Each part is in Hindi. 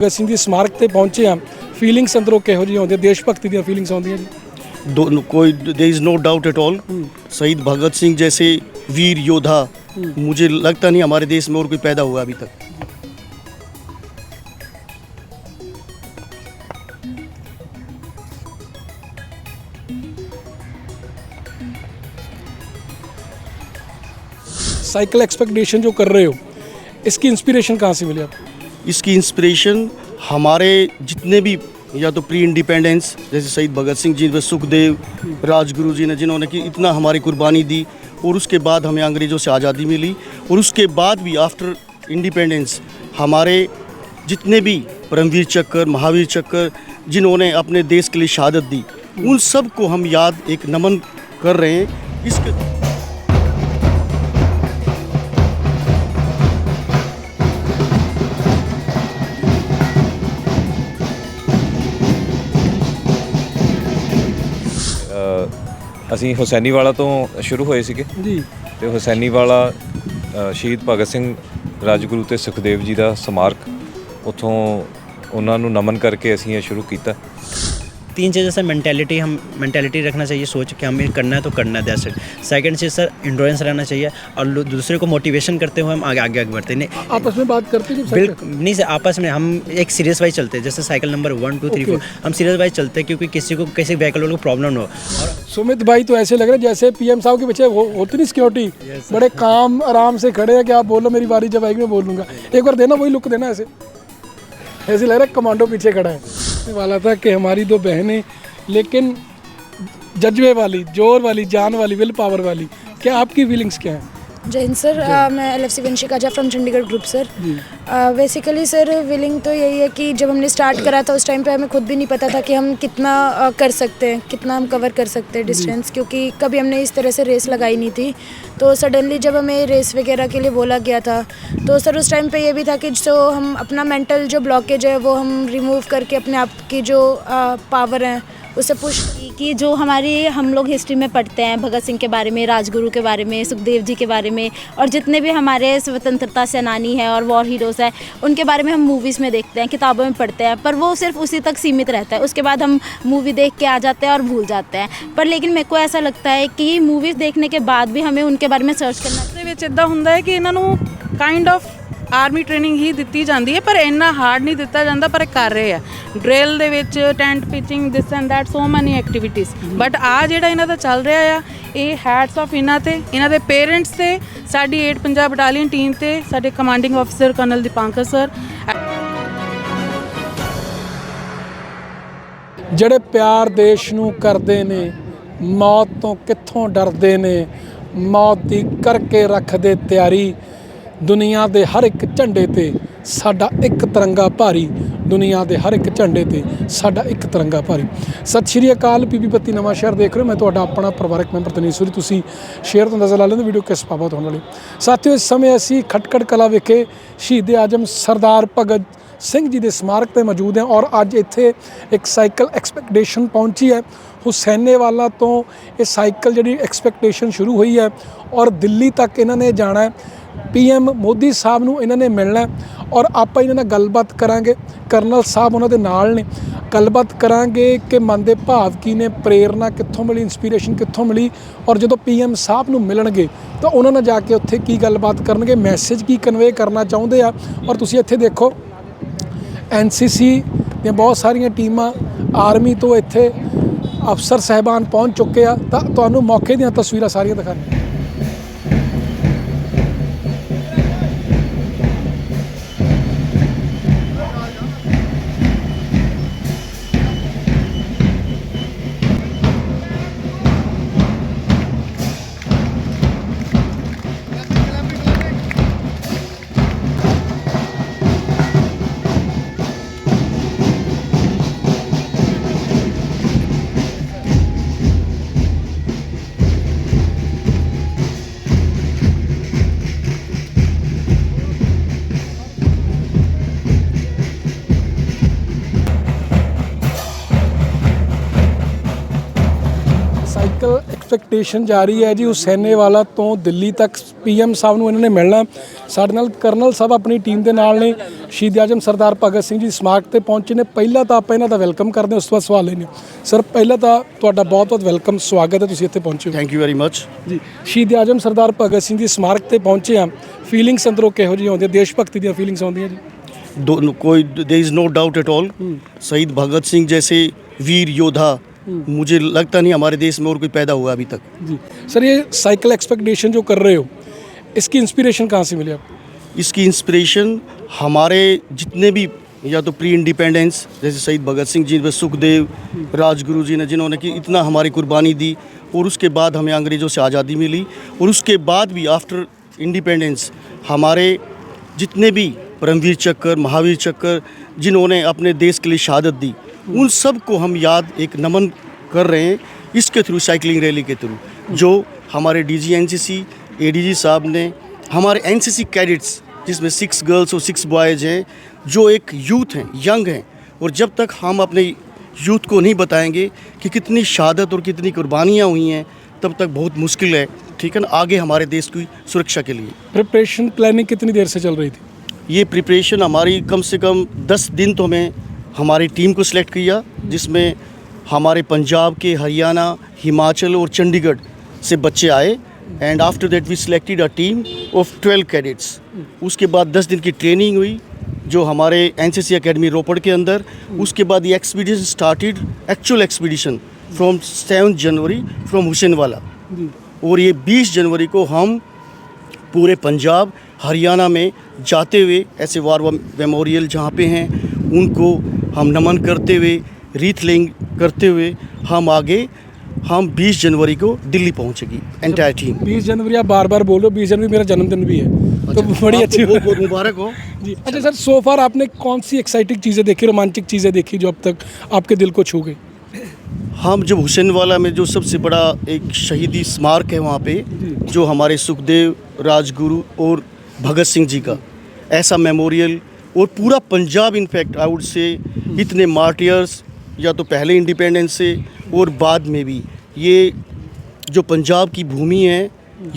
ਭਗਤ ਸਿੰਘ ਦੀ ਸਮਾਰਕ ਤੇ ਪਹੁੰਚੇ ਆ। ਫੀਲਿੰਗਸ ਅੰਦਰੋਂ ਕਿਹੋ ਜਿਹੀ ਆਉਂਦੀਆਂ, ਦੇਸ਼ ਭਗਤੀ ਦੀਆਂ ਫੀਲਿੰग्स ਆਉਂਦੀਆਂ ਜੀ? कोई there is no doubt at all. शहीद भगत सिंह जैसे वीर योद्धा मुझे लगता नहीं हमारे देश में और कोई पैदा हुआ अभी तक। साइकिल एक्सपेक्टेशन जो कर रहे हो, इसकी इंस्पिरेशन कहाँ से मिली आपको? इसकी इंस्पिरेशन हमारे जितने भी या तो प्री इंडिपेंडेंस जैसे शहीद भगत सिंह जी व सुखदेव राजगुरु जी ने जिन्होंने कि इतना हमारी कुर्बानी दी, और उसके बाद हमें अंग्रेज़ों से आज़ादी मिली, और उसके बाद भी आफ्टर इंडिपेंडेंस हमारे जितने भी परमवीर चक्र, महावीर चक्र जिन्होंने अपने देश के लिए शहादत दी, उन सब को हम याद एक नमन कर रहे हैं। इसके ਅਸੀਂ ਹੁਸੈਨੀਵਾਲਾ ਤੋਂ ਸ਼ੁਰੂ ਹੋਏ ਸੀਗੇ ਜੀ, ਤੇ ਹੁਸੈਨੀਵਾਲਾ ਸ਼ਹੀਦ ਭਗਤ ਸਿੰਘ, ਰਾਜਗੁਰੂ ਤੇ ਸੁਖਦੇਵ ਜੀ ਦਾ ਸਮਾਰਕ, ਉੱਥੋਂ ਉਹਨਾਂ ਨੂੰ ਨਮਨ ਕਰਕੇ ਅਸੀਂ ਇਹ ਸ਼ੁਰੂ ਕੀਤਾ। तीन चीज़ सर, मेंटेलिटी रखना चाहिए, सोच के हमें करना है तो करना है, that's it. Second cheese sir, endurance रहना चाहिए, और दूसरे को मोटिवेशन करते हुए हम आगे बढ़ते नहीं। आपस में बात करते हैं बिल्कुल नहीं सर, आपस में हम एक सीरियस वाइज चलते हैं, जैसे साइकिल नंबर 1 2 3 4 हम सीरियस वाइज चलते हैं, क्योंकि किसी व्हीकल को प्रॉब्लम ना हो। और सुमित भाई तो ऐसे लग रहे हैं जैसे पीएम साहब के पीछे होती नहीं सिक्योरिटी, बड़े काम आराम से खड़े हैं कि आप बोलो मेरी बारी जब आएगी मैं बोल लूँगा। एक बार देना, वही लुक देना, ऐसे लग रहा है कमांडो पीछे खड़ा है। वाला था कि हमारी दो बहनें, लेकिन जज्बे वाली, जोर वाली, जान वाली, विल पावर वाली। क्या आपकी फीलिंग्स क्या हैं? जय हिंद सर, मैं LFC Vanshika Jha from Chandigarh group sir. Basically sir willing तो यही है कि जब हमने स्टार्ट करा था उस टाइम पे हमें खुद भी नहीं पता था कि हम कितना कर सकते हैं, कितना हम कवर कर सकते हैं डिस्टेंस, क्योंकि कभी हमने इस तरह से रेस लगाई नहीं थी। तो सडनली जब हमें रेस वगैरह के लिए बोला गया था, तो सर उस टाइम पे ये भी था कि जो हम अपना मेंटल जो ब्लॉकेज है वो हम रिमूव करके अपने आप की जो पावर है उसे पुश कि जो हमारी हम लोग हिस्ट्री में पढ़ते हैं भगत सिंह के बारे में, राजगुरु के बारे में, सुखदेव जी के बारे में, और जितने भी हमारे स्वतंत्रता सेनानी हैं और वॉर हीरोज़ हैं, उनके बारे में हम मूवीज़ में देखते हैं, किताबों में पढ़ते हैं, पर वो सिर्फ उसी तक सीमित रहता है। उसके बाद हम मूवी देख के आ जाते हैं और भूल जाते हैं। पर लेकिन मेरे को ऐसा लगता है कि मूवीज़ देखने के बाद भी हमें उनके बारे में सर्च करना। इदा होंगे कि इन्हों काइंड ऑफ आर्मी ट्रेनिंग ही दी जाती है, पर इन्ना हार्ड नहीं दिता जाता, पर कर रहे हैं ड्रिल दे विच, tent pitching, this and that, so many activities. But आ जिहड़ा इन्हां दा चल रहा है, ये हैट्स ऑफ इन्हां ते, इन्हां दे पेरेंट्स ते, साडी 8 पंजाब बटालियन टीम ते, साडे commanding officer colonel Dipankar sir. ਜਿਹੜੇ ਪਿਆਰ ਦੇਸ਼ ਨੂੰ ਕਰਦੇ ਨੇ, ਮੌਤ ਤੋਂ ਕਿੱਥੋਂ ਡਰਦੇ ਨੇ, ਮੌਤ ਦੀ ਕਰਕੇ ਰੱਖਦੇ ਤਿਆਰੀ, ਦੁਨੀਆ ਦੇ ਹਰ ਇੱਕ ਝੰਡੇ ਤੇ ਸਾਡਾ ਇੱਕ ਤਿਰੰਗਾ ਭਾਰੀ, ਦੁਨੀਆ ਦੇ ਹਰ ਇੱਕ ਝੰਡੇ ਤੇ ਸਾਡਾ ਇੱਕ ਤਿਰੰਗਾ ਭਾਰੀ। ਸਤਿ ਸ਼੍ਰੀ ਅਕਾਲ, PB ਬੱਤੀ ਨਵਾਂ ਸ਼ਹਿਰ ਦੇਖ ਰਹੇ ਹੋ, ਮੈਂ ਤੁਹਾਡਾ ਆਪਣਾ ਪਰਿਵਾਰਕ ਮੈਂਬਰ ਤਨੀਸ਼ ਸੂਰੀ। ਤੁਸੀਂ ਸ਼ੇਅਰ ਤੋਂ ਅੰਦਾਜ਼ਾ ਲਾ ਲੈਂਦੇ ਵੀਡੀਓ ਕਿਸ ਬਾਬਤ ਹੋਣ ਵਾਲੀ। ਸਾਥੀਓ, ਇਸ ਸਮੇਂ ਅਸੀਂ ਖਟਕੜ ਕਲਾਂ ਵਿਖੇ ਸ਼ਹੀਦ ਆਜ਼ਮ ਸਰਦਾਰ ਭਗਤ ਸਿੰਘ ਜੀ ਦੇ ਸਮਾਰਕ ਤੇ ਮੌਜੂਦ ਹਾਂ, ਔਰ ਅੱਜ ਇੱਥੇ ਇੱਕ ਸਾਈਕਲ ਐਕਸਪੈਕਟੇਸ਼ਨ ਪਹੁੰਚੀ ਹੈ। ਹੁਸੈਨੇਵਾਲਾ ਤੋਂ ਇਹ ਸਾਈਕਲ ਜਿਹੜੀ ਐਕਸਪੈਕਟੇਸ਼ਨ ਸ਼ੁਰੂ ਹੋਈ ਹੈ, ਔਰ ਦਿੱਲੀ ਤੱਕ ਇਹਨਾਂ ਨੇ ਜਾਣਾ ਹੈ। PM ਮੋਦੀ ਸਾਹਿਬ ਨੂੰ ਇਹਨਾਂ ਨੇ ਮਿਲਣਾ, ਔਰ ਆਪਾਂ ਇਹਨਾਂ ਨਾਲ ਗੱਲਬਾਤ ਕਰਾਂਗੇ। ਕਰਨਲ ਸਾਹਿਬ ਉਹਨਾਂ ਦੇ ਨਾਲ ਨੇ, ਗੱਲਬਾਤ ਕਰਾਂਗੇ ਕਿ ਮਨ ਦੇ ਭਾਵ ਕੀ ਨੇ, ਪ੍ਰੇਰਨਾ ਕਿੱਥੋਂ ਮਿਲੀ, ਇੰਸਪੀਰੇਸ਼ਨ ਕਿੱਥੋਂ ਮਿਲੀ, ਔਰ ਜਦੋਂ PM ਸਾਹਿਬ ਨੂੰ ਮਿਲਣਗੇ ਤਾਂ ਉਹਨਾਂ ਨਾਲ ਜਾ ਕੇ ਉੱਥੇ ਕੀ ਗੱਲਬਾਤ ਕਰਨਗੇ, ਮੈਸੇਜ ਕੀ ਕਨਵੇ ਕਰਨਾ ਚਾਹੁੰਦੇ ਆ। ਔਰ ਤੁਸੀਂ ਇੱਥੇ ਦੇਖੋ NCC ਦੀਆਂ ਬਹੁਤ ਸਾਰੀਆਂ ਟੀਮਾਂ, ਆਰਮੀ ਤੋਂ ਇੱਥੇ ਅਫਸਰ ਸਾਹਿਬਾਨ ਪਹੁੰਚ ਚੁੱਕੇ ਆ, ਤਾਂ ਤੁਹਾਨੂੰ ਮੌਕੇ ਦੀਆਂ ਤਸਵੀਰਾਂ ਸਾਰੀਆਂ ਦਿਖਾਉਂਦੇ। ਐਕਸਪੈਕਟੇਸ਼ਨ ਜਾਰੀ ਹੈ ਜੀ ਹੁਸੈਨੇ ਵਾਲਾ ਤੋਂ ਦਿੱਲੀ ਤੱਕ ਪੀਐਮ ਸਾਹਿਬ ਨੂੰ ਇਹਨਾਂ ਨੇ ਮਿਲਣਾ। ਸਾਡੇ ਨਾਲ ਕਰਨਲ ਸਾਹਿਬ ਆਪਣੀ ਟੀਮ ਦੇ ਨਾਲ ਨੇ, ਸ਼ਹੀਦ ਆਜ਼ਮ ਸਰਦਾਰ ਭਗਤ ਸਿੰਘ ਜੀ ਸਮਾਰਕ ਤੇ ਪਹੁੰਚੇ ਨੇ। ਪਹਿਲਾਂ ਤਾਂ ਆਪਾਂ ਇਹਨਾਂ ਦਾ ਵੈਲਕਮ ਕਰਦੇ ਹਾਂ, ਉਸ ਤੋਂ ਬਾਅਦ ਸਵਾਲ ਲੈਣੇ। ਸਰ ਪਹਿਲਾਂ ਤਾਂ ਤੁਹਾਡਾ ਬਹੁਤ ਬਹੁਤ ਵੈਲਕਮ, ਸਵਾਗਤ ਹੈ ਤੁਸੀਂ ਇੱਥੇ ਪਹੁੰਚੇ ਹੋ। थैंक यू वेरी मच ਜੀ ਸ਼ਹੀਦ ਆਜ਼ਮ ਸਰਦਾਰ ਭਗਤ ਸਿੰਘ ਜੀ ਸਮਾਰਕ ਤੇ ਪਹੁੰਚੇ ਆ, ਫੀਲਿੰਗਸ ਅੰਦਰੋਂ ਕਿਹੋ ਜਿਹੀ ਆਉਂਦੀਆਂ, ਦੇਸ਼ ਭਗਤੀ ਦੀਆਂ ਫੀਲਿੰਗਸ ਆਉਂਦੀਆਂ ਜੀ? कोई there is no doubt at all, शहीद भगत सिंह जैसे वीर योद्धा मुझे लगता नहीं हमारे देश में और कोई पैदा हुआ अभी तक। जी सर, ये साइकिल एक्सपेक्टेशन जो कर रहे हो, इसकी इंस्पिरेशन कहाँ से मिली आपको? इसकी इंस्पिरेशन हमारे जितने भी या तो प्री इंडिपेंडेंस जैसे शहीद भगत सिंह जी, सुखदेव राजगुरु जी ने जिन्होंने कि इतना हमारी कुर्बानी दी, और उसके बाद हमें अंग्रेज़ों से आज़ादी मिली, और उसके बाद भी आफ्टर इंडिपेंडेंस हमारे जितने भी परमवीर चक्र, महावीर चक्र जिन्होंने अपने देश के लिए शहादत दी, उन सब को हम याद एक नमन कर रहे हैं इसके थ्रू, साइकिलिंग रैली के थ्रू, जो हमारे डीजी एनसीसी एडीजी साहब ने हमारे एनसीसी कैडेट्स जिसमें 6 गर्ल्स और 6 बॉयज़ हैं, जो एक यूथ हैं, यंग हैं, और जब तक हम अपने यूथ को नहीं बताएंगे कि कितनी शहादत और कितनी कुर्बानियाँ हुई हैं, तब तक बहुत मुश्किल है, ठीक है ना, आगे हमारे देश की सुरक्षा के लिए। प्रिपरेशन प्लानिंग कितनी देर से चल रही थी? ये प्रिपरेशन हमारी कम से कम 10 दिन तो हमें हमारी टीम को सिलेक्ट किया, जिसमें हमारे पंजाब के, हरियाणा, हिमाचल और चंडीगढ़ से बच्चे आए, and after that we selected a team of 12 cadets. उसके बाद 10 दिन की ट्रेनिंग हुई जो हमारे एनसीसी एकेडमी रोपड़ के अंदर। उसके बाद ये expedition started, actual expedition from 7 January from Hussainiwala, और ये 20 जनवरी को हम पूरे पंजाब हरियाणा में जाते हुए ऐसे वार मेमोरियल जहाँ पे हैं उनको हम नमन करते हुए, रीथ लेइंग करते हुए हम आगे, हम 20 जनवरी को दिल्ली पहुँचेगी एंटायर टीम। 20 जनवरी आप बार बार बोल रहे हो, 20 जनवरी मेरा जन्मदिन भी है, तो बड़ी अच्छी बहुत बहुत मुबारक हो जी। अच्छा सर, सो फार आपने कौन सी एक्साइटिंग चीज़ें देखी, रोमांचक चीज़ें देखी जो अब तक आपके दिल को छू गई? हम जब हुसैनवाला में जो सबसे बड़ा एक शहीदी स्मारक है वहाँ पे, जो हमारे सुखदेव राजगुरु और भगत सिंह जी का ऐसा मेमोरियल, और पूरा Punjab in fact I would say इतने मार्टियर्स या तो पहले इंडिपेंडेंस से और बाद में भी, ये जो पंजाब की भूमि है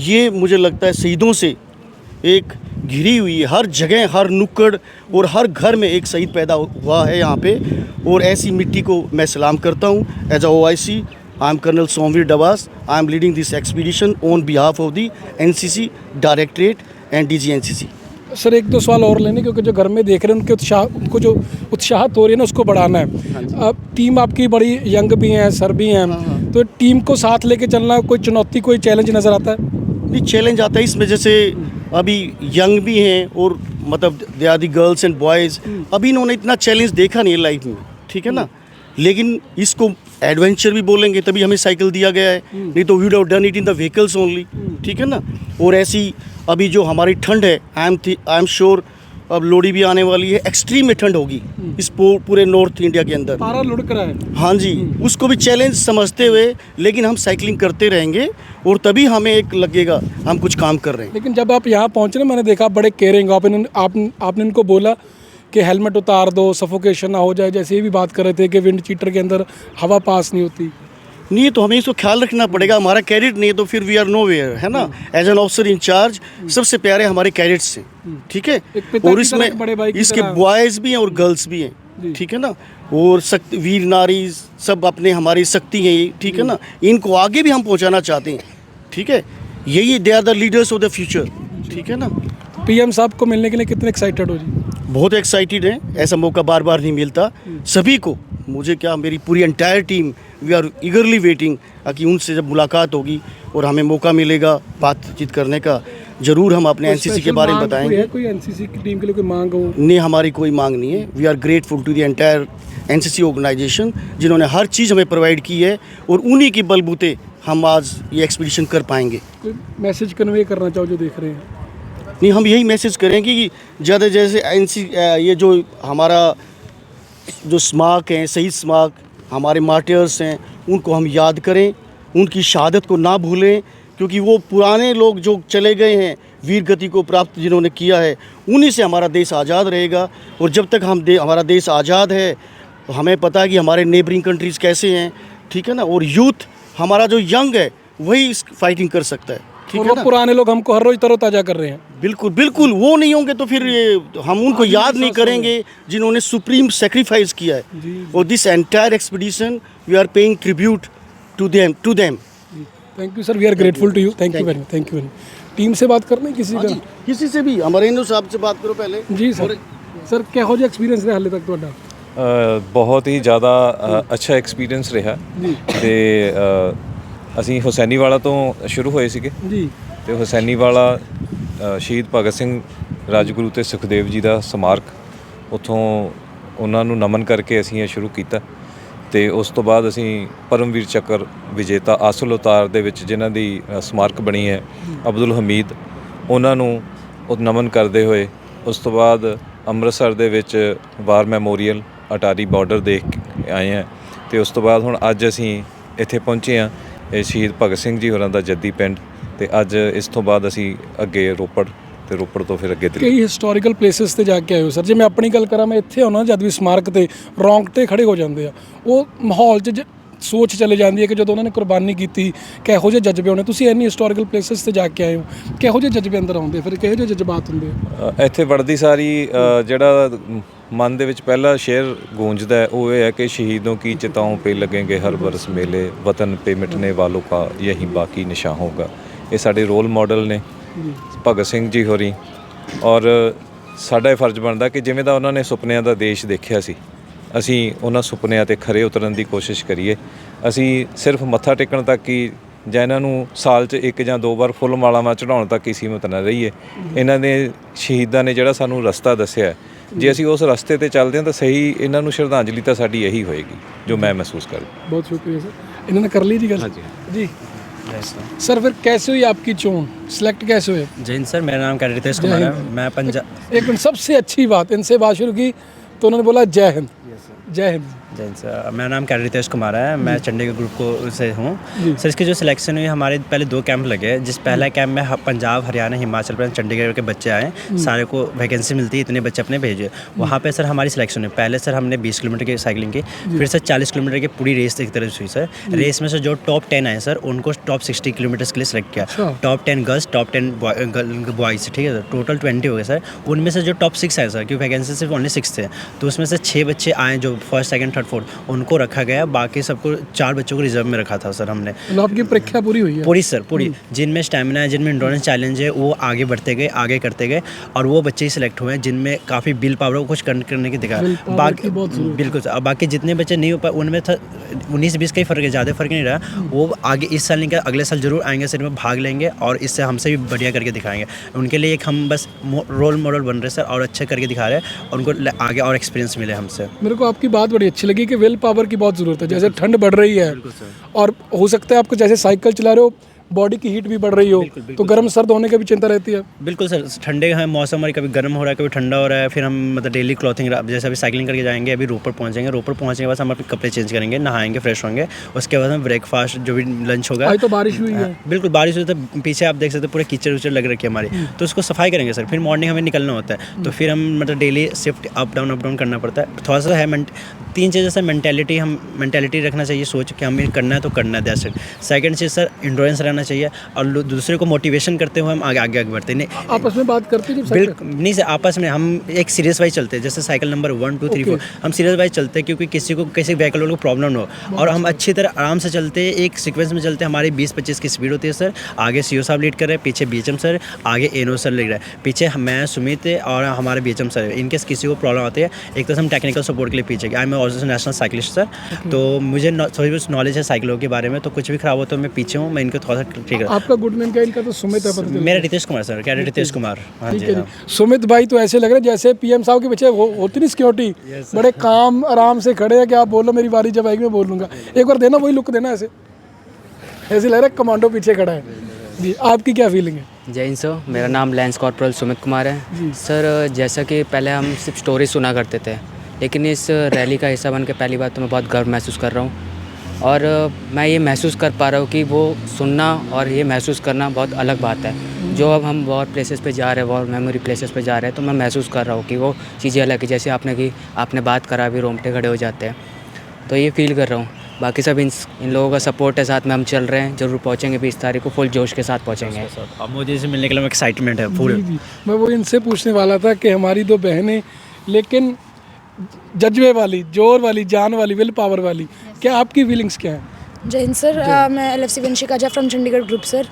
ये मुझे लगता है शहीदों से एक घिरी हुई है, हर जगह, हर नुक्कड़ और हर घर में एक शहीद पैदा हुआ है यहाँ पे, और ऐसी मिट्टी को मैं सलाम करता हूँ। As a OIC I am colonel Somvir Dabas, I am leading this expedition on behalf of the NCC directorate and DG NCC। Sir एक दो सवाल और लेने, क्योंकि जो घर में देख रहे हैं उनके उत्साह, उनको जो उत्साहित हो रही है ना, उसको बढ़ाना है। अब टीम आपकी बड़ी यंग भी हैं, सर भी हैं, तो टीम को साथ लेके चलना, कोई चुनौती, कोई चैलेंज नज़र आता है? नहीं, चैलेंज आता है इसमें, जैसे अभी यंग भी हैं और मतलब they are the girls and boys, अभी इन्होंने इतना चैलेंज देखा नहीं है लाइफ में, ठीक है ना, लेकिन इसको एडवेंचर भी बोलेंगे तभी हमें साइकिल दिया गया है, नहीं तो we would have done it in the vehicles only, ठीक है ना। और ऐसी अभी जो हमारी ठंड है, आई एम श्योर अब लोहड़ी भी आने वाली है, एक्सट्रीम में ठंड होगी इस पूरे नॉर्थ इंडिया के अंदर, पारा लुढ़क रहा है। हाँ जी, उसको भी चैलेंज समझते हुए, लेकिन हम साइकिलिंग करते रहेंगे और तभी हमें एक लगेगा हम कुछ काम कर रहे हैं। लेकिन जब आप यहाँ पहुँचे ना, मैंने देखा बड़े केयरिंग, आपने इनको बोला कि हेलमेट उतार दो, सफोकेशन ना हो जाए, जैसे ये भी बात कर रहे थे कि विंड चीटर के अंदर हवा पास नहीं होती। नहीं, तो हमें इसको ख्याल रखना पड़ेगा, हमारा कैडेट नहीं है तो फिर वी आर नो वेयर, है ना। एज एन ऑफिसर इंचार्ज सबसे प्यारे हमारे कैडेट्स हैं, ठीक है, एक पिता और की इसमें तरह, बड़े भाई की इसके तरह। बॉयज़ भी हैं और गर्ल्स भी हैं, ठीक है ना, और वीर नारी सब अपने हमारी शक्ति हैं ये, ठीक है ना, इनको आगे भी हम पहुंचाना चाहते हैं, ठीक है, यही they are the leaders of the future, ठीक है ना। पीएम साहब को मिलने के लिए कितने एक्साइटेड हो जी? बहुत एक्साइटेड हैं, ऐसा मौका बार बार नहीं मिलता सभी को, मुझे क्या, मेरी पूरी entire team we are eagerly waiting कि उनसे जब मुलाकात होगी और हमें मौका मिलेगा बातचीत करने का, ज़रूर हम अपने एनसीसी के बारे में बताएंगे। कोई एनसीसी की टीम के लिए कोई मांग हो? नहीं, हमारी कोई मांग नहीं है, we are grateful to the entire NCC organisation जिन्होंने हर चीज़ हमें प्रोवाइड की है, और उन्हीं के बलबूते हम आज ये एक्सपीडिशन कर पाएंगे। कोई मैसेज कन्वे करना चाहो जो देख रहे हैं? नहीं, हम यही मैसेज करेंगे कि ज़्यादा जैसे ये जो हमारा जो स्मारक हैं, शहीद स्मारक, हमारे मार्टियर्स हैं, उनको हम याद करें, उनकी शहादत को ना भूलें, क्योंकि वो पुराने लोग जो चले गए हैं, वीर गति को प्राप्त जिन्होंने किया है, उन्हीं से हमारा देश आज़ाद रहेगा। और जब तक हमारा देश आज़ाद है, हमें पता है कि हमारे नेबरिंग कंट्रीज़ कैसे हैं, ठीक है ना, और यूथ हमारा जो यंग है वही इस फाइटिंग कर सकता है, ठीक और है वो ना। पुराने लोग हमको हर रोज तरोताजा कर रहे हैं। बिल्कुल बिल्कुल, वो नहीं होंगे तो फिर हम उनको याद नहीं करेंगे जिन्होंने सुप्रीम सेक्रीफाइस किया है। और this entire expedition we are paying tribute to them. Thank you sir, we are grateful to you. Thank you very much, thank you very much. Team से बात करनी किसी का? किसी से भी, अमरेंद्र साहब से बात करो पहले। जी सर। सर ਕਿਹੋ ਜਿਹਾ ਐਕਸਪੀਰੀਅੰਸ ਰਿਹਾ ਹਾਲੇ ਤੱਕ ਤੁਹਾਡਾ? ਬਹੁਤ ਹੀ ਜ਼ਿਆਦਾ ਅੱਛਾ ਐਕਸਪੀਰੀਅੰਸ ਰਿਹਾ ਤੇ ਅਸੀਂ ਹੁਸੈਨੀਵਾਲਾ ਤੋਂ ਸ਼ੁਰੂ ਹੋਏ ਸੀਗੇ ਜੀ। ਤੇ ਹੁਸੈਨੀਵਾਲਾ ਸ਼ਹੀਦ ਭਗਤ ਸਿੰਘ ਰਾਜਗੁਰੂ ਤੇ ਸੁਖਦੇਵ ਜੀ ਦਾ ਸਮਾਰਕ, ਉੱਥੋਂ ਉਹਨਾਂ ਨੂੰ ਨਮਨ ਕਰਕੇ ਅਸੀਂ ਇਹ ਸ਼ੁਰੂ ਕੀਤਾ ਤੇ ਉਸ ਤੋਂ ਬਾਅਦ ਅਸੀਂ ਪਰਮਵੀਰ ਚੱਕਰ ਵਿਜੇਤਾ ਆਸਲ ਉਤਾਰ ਦੇ ਵਿੱਚ ਜਿਨ੍ਹਾਂ ਦੀ ਸਮਾਰਕ ਬਣੀ ਹੈ ਅਬਦੁਲ ਹਮੀਦ, ਉਹਨਾਂ ਨੂੰ ਉਹ ਨਮਨ ਕਰਦੇ ਹੋਏ ਉਸ ਤੋਂ ਬਾਅਦ ਅੰਮ੍ਰਿਤਸਰ ਦੇ ਵਿੱਚ ਵਾਰ ਮੈਮੋਰੀਅਲ ਅਟਾਰੀ ਬਾਰਡਰ ਦੇਖ ਕੇ ਆਏ ਹਾਂ ਤੇ ਉਸ ਤੋਂ ਬਾਅਦ ਹੁਣ ਅੱਜ ਅਸੀਂ ਇੱਥੇ ਪਹੁੰਚੇ ਹਾਂ ਇਹ ਸ਼ਹੀਦ ਭਗਤ ਸਿੰਘ ਜੀ ਹੋਰਾਂ ਦਾ ਜੱਦੀ ਪਿੰਡ ਤੇ ਅੱਜ ਇਸ ਤੋਂ ਬਾਅਦ ਅਸੀਂ ਅੱਗੇ ਰੋਪੜ ਤੇ ਰੋਪੜ ਤੋਂ ਫਿਰ ਅੱਗੇ ਦਿੱਲੀ। ਕਈ ਹਿਸਟੋਰੀਕਲ ਪਲੇਸਿਸ ਤੇ ਜਾ ਕੇ ਆਏ ਹੋ ਸਰ। ਜੇ ਮੈਂ ਆਪਣੀ ਗੱਲ ਕਰਾਂ, ਮੈਂ ਇੱਥੇ ਆਉਣਾ ਜਦ ਵੀ ਸਮਾਰਕ ਤੇ ਰੌਂਗਟੇ ਖੜੇ ਹੋ ਜਾਂਦੇ ਆ। ਉਹ ਮਾਹੌਲ 'ਚ ਸੋਚ ਚਲੇ ਜਾਂਦੀ ਹੈ ਕਿ ਜਦੋਂ ਉਹਨਾਂ ਨੇ ਕੁਰਬਾਨੀ ਕੀਤੀ ਕਿਹੋ ਜਿਹੇ ਜਜ਼ਬੇ ਹੋਣੇ। ਤੁਸੀਂ ਇੰਨੀ ਹਿਸਟੋਰੀਕਲ ਪਲੇਸਿਸ ਤੇ ਜਾ ਕੇ ਆਏ ਹੋ, ਕਿਹੋ ਜਿਹੇ ਜਜ਼ਬੇ ਅੰਦਰ ਆਉਂਦੇ, ਫਿਰ ਕਿਹੋ ਜਿਹੇ ਜਜ਼ਬਾਤ ਹੁੰਦੇ ਆ? ਇੱਥੇ ਵੜਦੀ ਸਾਰੀ ਜਿਹੜਾ ਮਨ ਦੇ ਵਿੱਚ ਪਹਿਲਾ ਸ਼ੇਰ ਗੂੰਜਦਾ ਹੈ ਉਹ ਇਹ ਹੈ ਕਿ ਸ਼ਹੀदों की चिताओं पे लगेंगे हर बरस मेले, वतन पे मिटने वालों का यही बाकी निशान होगा। ਇਹ ਸਾਡੇ ਰੋਲ ਮਾਡਲ ਨੇ ਭਗਤ ਸਿੰਘ ਜੀ ਹੋਰੀ, ਔਰ ਸਾਡਾ ਇਹ ਫਰਜ਼ ਬਣਦਾ ਕਿ ਜਿਵੇਂ ਦਾ ਉਹਨਾਂ ਨੇ ਸੁਪਨਿਆਂ ਦਾ ਦੇਸ਼ ਦੇਖਿਆ ਸੀ, ਅਸੀਂ ਉਹਨਾਂ ਸੁਪਨਿਆਂ 'ਤੇ ਖਰੇ ਉਤਰਨ ਦੀ ਕੋਸ਼ਿਸ਼ ਕਰੀਏ। ਅਸੀਂ ਸਿਰਫ ਮੱਥਾ ਟੇਕਣ ਤੱਕ ਹੀ ਜਾਂ ਇਹਨਾਂ ਨੂੰ ਸਾਲ 'ਚ ਇੱਕ ਜਾਂ ਦੋ ਵਾਰ ਫੁੱਲ ਮਾਲਾਵਾਂ ਚੜ੍ਹਾਉਣ ਤੱਕ ਹੀ ਸੀਮਤ ਨਾ ਰਹੀਏ। ਇਹਨਾਂ ਨੇ ਸ਼ਹੀਦਾਂ ਨੇ ਜਿਹੜਾ ਸਾਨੂੰ ਰਸਤਾ ਦੱਸਿਆ, ਜੇ ਅਸੀਂ ਉਸ ਰਸਤੇ ਤੇ ਚੱਲਦੇ ਹਾਂ ਤਾਂ ਸਹੀ ਇਹਨਾਂ ਨੂੰ ਸ਼ਰਧਾਂਜਲੀ ਤਾਂ ਸਾਡੀ ਇਹੀ ਹੋਏਗੀ ਜੋ ਮੈਂ ਮਹਿਸੂਸ ਕਰਦਾ। बहुत शुक्रिया सर। इन्होंने कर ली जी गल? जी सर। फिर कैसे हुई आपकी चोन, सिलेक्ट कैसे हुए? जैन सर, मेरा नाम रितेश कुमार है, मैं पंजाब। एक मिनट, सबसे अच्छी बात, इनसे बात शुरू की तो उन्होंने बोला जय हिंद। जय हिंद। जैन सर, मेरा नाम रितेश कुमार है, मैं चंडीगढ़ ग्रुप को से हूँ सर। इसकी जो सिलेक्शन हुई, हमारे पहले 2 कैंप लगे। जिस पहला कैंप में पंजाब, हरियाणा, हिमाचल प्रदेश, चंडीगढ़ के बच्चे आए, सारे को वैकेंसी मिलती है, इतने बच्चे अपने भेजे। वहाँ पे सर हमारी सिलेक्शन हुई। पहले सर हमने 20 किलोमीटर की साइकिलिंग की, फिर सर 40 किलोमीटर की पूरी रेस एक तरह से हुई सर। रेस में सर जो टॉप 10 आए सर, उनको टॉप 60 किलोमीटर्स के लिए सिलेक्ट किया। टॉप 10 गर्ल्स, टॉप 10 बॉयज़, ठीक है सर। टोटल 20 हो गए सर। उनमें से जो टॉप 6 आए सर, क्योंकि वैकेंसी सिर्फ ओनली 6 थे, तो उसमें से 6 बच्चे आए जो फर्स्ट, सेकंड, थर्ड, फोर्थ, उनको रखा गया। बाकी सबको 4 बच्चों को रिजर्व में रखा था सर हमने। मतलब आपकी परीक्षा पूरी हुई है? पूरी सर, पूरी। जिनमें स्टैमिना है, जिनमें इंडोरेंस चैलेंज है, वो आगे बढ़ते गए, आगे करते गए, और वो बच्चे ही सिलेक्ट हुए हैं जिनमें काफ़ी बिल पावर को कुछ करने की दिखा। बाकी बिल्कुल सर। बाकी जितने बच्चे नहीं हो पाए उनमें था 19-20 का ही फ़र्क है, ज़्यादा फ़र्क नहीं रहा। वो आगे इस साल नहीं, अगले साल जरूर आएंगे सर, में भाग लेंगे और इससे हमसे भी बढ़िया करके दिखाएंगे। उनके लिए एक हम बस रोल मॉडल बन रहे सर, और अच्छे करके दिखा रहे हैं, और उनको आगे और एक्सपीरियंस मिले हमसे। मेरे को आपकी बात बड़ी अच्छी लगी कि विल पावर की बहुत ज़रूरत है। जैसे ठंड बढ़ रही है और हो सकता है आपको जैसे साइकिल चला रहे हो बॉडी की हीट भी बढ़ रही हो, तो गर्म सर्द होने की भी चिंता रहती है। बिल्कुल सर, ठंडे है मौसम, हमारी कभी गर्म हो रहा है, कभी ठंडा हो रहा है। फिर हम मतलब डेली क्लॉथिंग, जैसे अभी साइकिलिंग करके जाएंगे, अभी रोपड़ पहुंचेंगे, रोपड़ पहुंचने के बाद हम अपने कपड़े चेंज करेंगे, नहाएंगे, फ्रेश होंगे, उसके बाद हम ब्रेकफास्ट जो भी लंच होगा। आज तो बारिश हुई है। बिल्कुल बारिश हुई, तो पीछे आप देख सकते हैं पूरे कीचड़ उचड़ लग रखी है हमारी, तो उसको सफाई करेंगे सर। फिर मॉर्निंग हमें निकलना होता है, तो फिर हम मतलब डेली शिफ्ट अप डाउन करना पड़ता है। थोड़ा सा है 3 चीज़ें सर। मेंटेलिटी रखना चाहिए, सोच कि हमें करना है तो करना है, that's it. Second cheese sir, endurance रहना चाहिए, और दूसरे को मोटिवेशन करते हुए हम आगे बढ़ते नहीं। आपस में बात करते हैं? बिल्कुल नहीं सर, आपस में हम एक सीरियस वाइज चलते हैं। जैसे साइकिल नंबर 1 2 3 4 हम सीरियस वाइज चलते हैं, क्योंकि किसी को किसी व्हीकल वाले को प्रॉब्लम न हो, और हम अच्छी तरह आराम से चलते हैं, एक सीक्वेंस में चलते हैं। हमारी 20-25 की स्पीड होती है सर। आगे सीओ साहब लीड कर रहे हैं, पीछे बीएचएम सर, आगे एनो सर लीड रहा है, पीछे मैं सुमित और हमारे बीएचएम सर। इनकेस किसी को प्रॉब्लम आती है, एक तरह से हम टेक्निकल सपोर्ट के लिए पीछे। I am also national cyclist sir, तो मुझे थोड़ी बहुत नॉलेज है साइकिलों के बारे में, तो कुछ भी खराब हो तो मैं पीछे हूँ, मैं इनको थोड़ा सा ठीक है। आपका गुड नेम क्या है? इनका तो सुमित है। मेरा रितेश कुमार सर, क्या रितेश कुमार। हाँ ठीक जी, है हाँ। जी। सुमित भाई तो ऐसे लग रहे हैं जैसे पीएम साहब के पीछे होती नहीं सिक्योरिटी, बड़े काम आराम से खड़े हैं कि आप बोलो मेरी बारी जब आएगी मैं बोल लूँगा। एक बार देना, वही लुक देना, ऐसे ऐसे लग रहा है कमांडो पीछे खड़ा है जी। आपकी क्या फीलिंग है? जय हिंद सर, मेरा नाम लेंस कॉर्पोरल सुमित कुमार है सर। जैसा कि पहले हम सिर्फ स्टोरी सुना करते थे, लेकिन इस रैली का हिस्सा बन के पहली बात तो मैं बहुत गर्व महसूस कर रहा हूँ, और मैं ये महसूस कर पा रहा हूँ कि वो सुनना और ये महसूस करना बहुत अलग बात है। जो अब हम वॉर प्लेसेस पे जा रहे हैं, वॉर मेमोरी प्लेसेस पे जा रहे हैं, तो मैं महसूस कर रहा हूँ कि वो चीज़ें अलग है। जैसे आपने बात करा, अभी रोंगटे खड़े हो जाते हैं, तो ये फील कर रहा हूँ। बाकी सब इन लोगों का सपोर्ट है, साथ में हम चल रहे हैं, ज़रूर पहुँचेंगे 20 तारीख को, फुल जोश के साथ पहुँचेंगे। अब मोदी से मिलने के लिए एक्साइटमेंट है फुल। जी, मैं वो इनसे पूछने वाला था कि हमारी दो बहनें, लेकिन जज्बे वाली, जोर वाली, जान वाली, विल पावर वाली, क्या आपकी फीलिंग्स क्या हैं? जय हिंद सर। मैं LFC Vanshika Jha from Chandigarh group sir.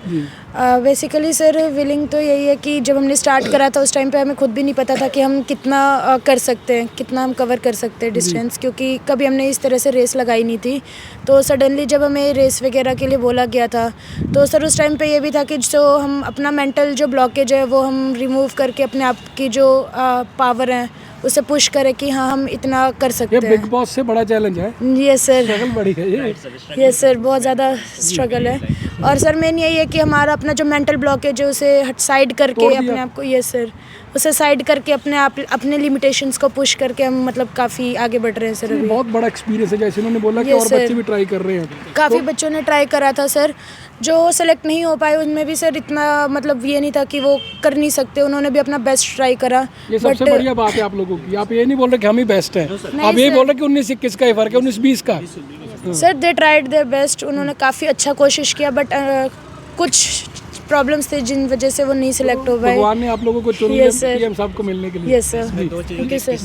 Basically sir willing तो यही है कि जब हमने स्टार्ट करा था उस टाइम पे हमें खुद भी नहीं पता था कि हम कितना कर सकते हैं, कितना हम कवर कर सकते हैं डिस्टेंस, क्योंकि कभी हमने इस तरह से रेस लगाई नहीं थी। तो सडनली जब हमें रेस वगैरह के लिए बोला गया था तो सर उस टाइम पे ये भी था कि जो हम अपना मेंटल जो ब्लॉकेज है वो हम रिमूव करके अपने आप की जो पावर है उसे पुश करें कि हाँ हम इतना कर सकते ये हैं। बिग बॉस से बड़ा चैलेंज है, ये सर, स्ट्रगल बड़ी है ये। सर बहुत ज़्यादा स्ट्रगल है। और सर मेन यही है कि हमारा अपना जो मेंटल ब्लॉकेज है उसे हट साइड करके अपने आप को, ये सर, उसे साइड करके अपने लिमिटेशंस को पुश करके हम मतलब काफ़ी आगे बढ़ रहे हैं सर। अभी बहुत बड़ा एक्सपीरियंस है, जैसे उन्होंने बोला कि ये और सर। बच्चे भी ट्राई कर रहे हैं। काफ़ी बच्चों ने ट्राई करा था सर, जो सेलेक्ट नहीं हो पाए उनमें भी सर इतना मतलब ये नहीं था कि वो कर नहीं सकते, उन्होंने भी अपना बेस्ट ट्राई करा। ये सबसे बढ़िया बात है आप लोगों की, आप ये नहीं बोल रहे कि हम ही बेस्ट हैं, आप ये बोल रहे कि 19-21 का ही फर्क है, 19-20 का। Sir they tried their best, उन्होंने काफ़ी अच्छा कोशिश किया, बट कुछ प्रॉब्लम्स थे जिन वजह से वो नहीं सिलेक्ट हो पाए। भगवान ने आप लोगों को चुन लिया Yes, sir. पीएम साहब को मिलने के लिए। Yes sir, thank you sir.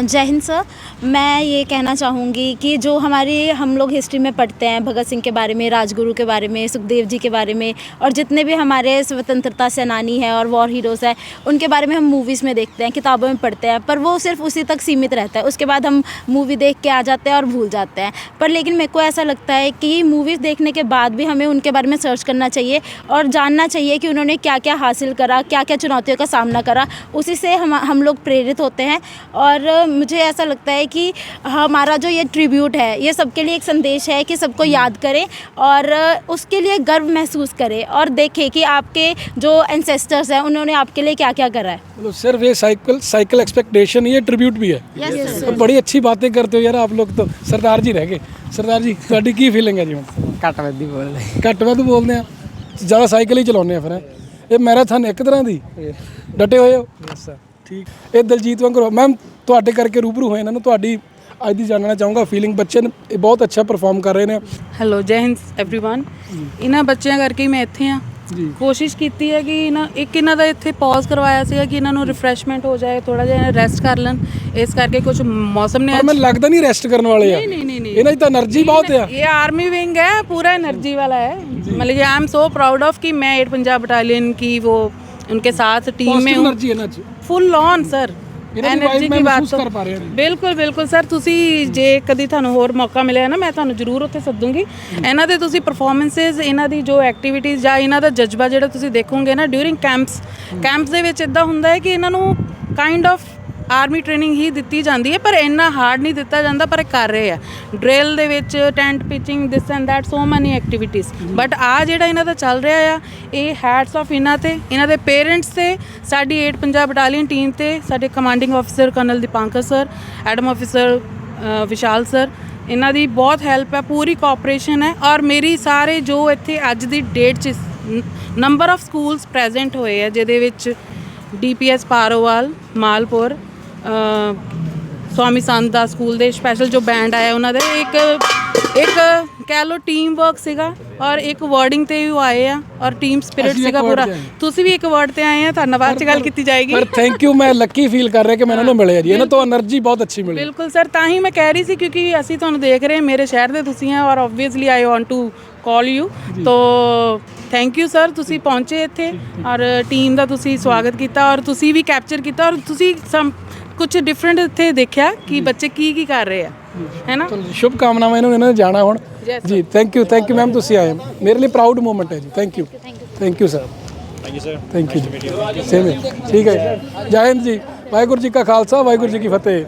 जय हिंद सर। मैं ये कहना चाहूँगी कि जो हम लोग हिस्ट्री में पढ़ते हैं भगत सिंह के बारे में, राजगुरु के बारे में, सुखदेव जी के बारे में, और जितने भी हमारे स्वतंत्रता सेनानी हैं और वॉर हीरोज़ हैं उनके बारे में हम मूवीज़ में देखते हैं, किताबों में पढ़ते हैं, पर वो सिर्फ उसी तक सीमित रहता है। उसके बाद हम मूवी देख के आ जाते हैं और भूल जाते हैं। पर लेकिन मेरे को ऐसा लगता है कि मूवीज़ देखने के बाद भी हमें उनके बारे में सर्च करना चाहिए और जानना चाहिए कि उन्होंने क्या क्या हासिल करा, क्या क्या चुनौतियों का सामना करा। उसी से हम लोग प्रेरित होते हैं। और मुझे ऐसा लगता है कि हमारा जो ये ट्रिब्यूट है ये सबके लिए एक संदेश है कि सबको याद करें और उसके लिए गर्व महसूस करें और देखें कि आपके जो एंसेस्टर्स हैं उन्होंने आपके लिए क्या क्या करा है। मतलब सिर्फ ये साइकिल एक्सपेक्टेशन, ये ट्रिब्यूट भी है। Yes, तो बड़ी अच्छी बातें करते हो यार आप लोग। तो सरदार जी रह गए। सरदार जी ਤੁਹਾਡੀ ਕੀ ਫੀਲਿੰਗ ਹੈ ਜੀ ਹੁਣ? ਘੱਟ ਵੱਧ ਹੀ ਬੋਲਦੇ। ਘੱਟ ਵੱਧ ਬੋਲਦੇ ਆ, ਜ਼ਿਆਦਾ ਸਾਈਕਲ ਹੀ ਚਲਾਉਂਦੇ ਆ ਫਿਰ। ਇਹ ਮੈਰਾਥਨ ਇੱਕ ਤਰ੍ਹਾਂ ਦੀ, ਡਟੇ ਹੋਏ ਹੋ? Yes sir. ਠੀਕ। ਇਹ ਦਲਜੀਤ ਵਾਂਗੂ ਮੈਮ ਤੁਹਾਡੇ ਕਰਕੇ ਰੂਬਰੂ ਹੋਏ ਇਹਨਾਂ ਨੂੰ, ਤੁਹਾਡੀ ਅੱਜ ਦੀ ਜਾਣਨਾ ਚਾਹੂੰਗਾ ਫੀਲਿੰਗ। ਬੱਚੇ ਨੇ ਇਹ ਬਹੁਤ ਅੱਛਾ ਪਰਫਾਰਮ ਕਰ ਰਹੇ ਨੇ। ਹੈਲੋ ਜੈ ਹਿੰਦ एवरीवन। ਇਹਨਾਂ ਬੱਚਿਆਂ ਕਰਕੇ ਹੀ ਮੈਂ ਇੱਥੇ ਆ। ਕੋਸ਼ਿਸ਼ ਕੀਤੀ ਹੈ ਕਿ ਇਹਨਾਂ ਦਾ ਇੱਥੇ ਪੌਜ਼ ਕਰਵਾਇਆ ਸੀਗਾ ਕਿ ਇਹਨਾਂ ਨੂੰ ਰਿਫਰੈਸ਼ਮੈਂਟ ਹੋ ਜਾਏ, ਥੋੜਾ ਜਿਹਾ ਰੈਸਟ ਕਰ ਲੈਣ। ਇਸ ਕਰਕੇ ਕੁਝ ਮੌਸਮ ਨੇ ਮੈਨੂੰ ਲੱਗਦਾ ਨਹੀਂ ਰੈਸਟ ਕਰਨ ਵਾਲੇ ਆ। नहीं ਇਹਨਾਂ 'ਚ ਤਾਂ એનર્ਜੀ ਬਹੁਤ ਆ। ये आर्मी विंग है, पूरा एनर्जी वाला है। मतलब I am so proud of कि मैं 8 पंजाब बटालियन की वो उनके साथ टीम में हूँ। એનર્ਜੀ ਇਹਨਾਂ 'ਚ फुल ऑन सर। एनर्जी की बात तो ਕਰ ਪਾ ਰਹੇ ਹਾਂ। ਬਿਲਕੁਲ ਬਿਲकुल ਸਰ। ਤੁਸੀਂ ਜੇ ਕਦੀ ਤੁਹਾਨੂੰ ਹੋਰ ਮੌਕਾ ਮਿਲਿਆ ਨਾ, ਮੈਂ ਤੁਹਾਨੂੰ ਜ਼ਰੂਰ ਉੱਥੇ ਸੱਦੂੰਗੀ। ਇਹਨਾਂ ਦੇ ਤੁਸੀਂ ਪਰਫਾਰਮੈਂਸਸ, ਇਹਨਾਂ ਦੀ ਜੋ ਐਕਟੀਵਿਟੀਜ਼ ਜਾਂ ਇਹਨਾਂ ਦਾ ਜਜ਼ਬਾ ਜਿਹੜਾ ਤੁਸੀਂ ਦੇਖੋਗੇ ਨਾ ਡਿਊਰਿੰਗ ਕੈਂਪਸ ਦੇ ਵਿੱਚ ਇਦਾਂ ਹੁੰਦਾ ਹੈ ਕਿ ਇਹਨਾਂ ਨੂੰ ਕਾਈਂਡ ਆਫ ਆਰਮੀ ਟ੍ਰੇਨਿੰਗ ਹੀ ਦਿੱਤੀ ਜਾਂਦੀ ਹੈ, ਪਰ ਇੰਨਾ ਹਾਰਡ ਨਹੀਂ ਦਿੱਤਾ ਜਾਂਦਾ, ਪਰ ਕਰ ਰਹੇ ਆ ਡਰਿਲ ਦੇ ਵਿੱਚ, tent pitching, this and that, so many activities. But ਆ ਜਿਹੜਾ ਇਹਨਾਂ ਦਾ ਚੱਲ ਰਿਹਾ ਆ, ਇਹ ਹੈਟਸ ਆਫ ਇਹਨਾਂ ਤੇ, ਇਹਨਾਂ ਦੇ ਪੇਰੈਂਟਸ ਤੇ, ਸਾਡੀ 8 ਪੰਜਾਬ ਬਟਾਲੀਅਨ ਟੀਮ ਤੇ, ਸਾਡੇ commanding officer colonel Deepankar sir, adm officer Vishal sir, ਇਹਨਾਂ ਦੀ ਬਹੁਤ ਹੈਲਪ ਹੈ, ਪੂਰੀ ਕੋਆਪਰੇਸ਼ਨ ਹੈ। ਔਰ ਮੇਰੀ ਸਾਰੇ ਜੋ ਇੱਥੇ ਅੱਜ ਦੀ ਡੇਟ 'ਚ ਨੰਬਰ ਆਫ ਸਕੂਲਸ ਪ੍ਰੈਜ਼ੈਂਟ ਹੋਏ ਆ, ਜਿਹਦੇ ਵਿੱਚ DPS ਪਾਰੋਵਾਲ, ਮਾਲਪੁਰ, स्वामी संत दास स्कूल ਦੇ ਸਪੈਸ਼ਲ ਜੋ ਬੈਂਡ ਆਇਆ ਉਹਨਾਂ ਦੇ ਇੱਕ ਕਹਿ ਲਓ ਟੀਮ ਵਰਕ ਸੀਗਾ ਔਰ ਇੱਕ ਵਰਡਿੰਗ ਤੇ ਵੀ ਆਏ ਆ ਔਰ ਟੀਮ ਸਪਿਰਿਟ ਸੀਗਾ ਪੂਰਾ। ਤੁਸੀਂ ਵੀ ਇੱਕ ਵਰਡ ਤੇ ਆਏ ਆ, ਧੰਨਵਾਦ ਚ ਗੱਲ ਕੀਤੀ ਜਾਏਗੀ। ਪਰ ਥੈਂਕ ਯੂ, ਮੈਂ ਲੱਕੀ ਫੀਲ ਕਰ ਰਿਹਾ ਕਿ ਮੈਂ ਇਹਨਾਂ ਨੂੰ ਮਿਲਿਆ ਜੀ। ਇਹਨਾਂ ਤੋਂ એનર્ਜੀ ਬਹੁਤ ਅੱਛੀ ਮਿਲੀ। ਬਿਲਕੁਲ ਸਰ, ਤਾਂ ਹੀ ਮੈਂ ਕਹਿ ਰਹੀ ਸੀ ਕਿਉਂਕਿ ਅਸੀਂ ਤੁਹਾਨੂੰ ਦੇਖ ਰਹੇ, ਮੇਰੇ ਸ਼ਹਿਰ ਦੇ ਤੁਸੀਂ ਆ ਔਰ obviously I want to call you. ਤੋ ਥੈਂਕ ਯੂ ਸਰ, ਤੁਸੀਂ ਪਹੁੰਚੇ ਇੱਥੇ ਔਰ ਟੀਮ ਦਾ ਤੁਸੀਂ ਸਵਾਗਤ ਕੀਤਾ ਔਰ ਤੁਸੀਂ ਵੀ ਕੈਪਚਰ ਕੀਤਾ ਔਰ ਤੁਸੀਂ ਕੁਝ ਡਿਫਰੈਂਟ ਇੱਥੇ ਦੇਖਿਆ ਕਿ ਬੱਚੇ ਕੀ ਕਰ ਰਹੇ ਆ, ਹੈ ਨਾ। ਸ਼ੁਭ ਕਾਮਨਾਵਾਂ ਇਹਨਾਂ ਨੇ ਜਾਣਾ ਹੁਣ ਜੀ। ਥੈਂਕ ਯੂ ਮੈਮ, ਤੁਸੀਂ ਆਏ, ਮੇਰੇ ਲਈ ਪ੍ਰਾਊਡ ਮੂਮੈਂਟ ਹੈ ਜੀ। Thank you sir. Thank you ਜੀ। ਸੇਮ ਠੀਕ ਹੈ। ਜੈ ਹਿੰਦ ਜੀ। ਵਾਹਿਗੁਰੂ ਜੀ ਕਾ ਖਾਲਸਾ, ਵਾਹਿਗੁਰੂ ਜੀ ਕੀ ਫਤਿਹ।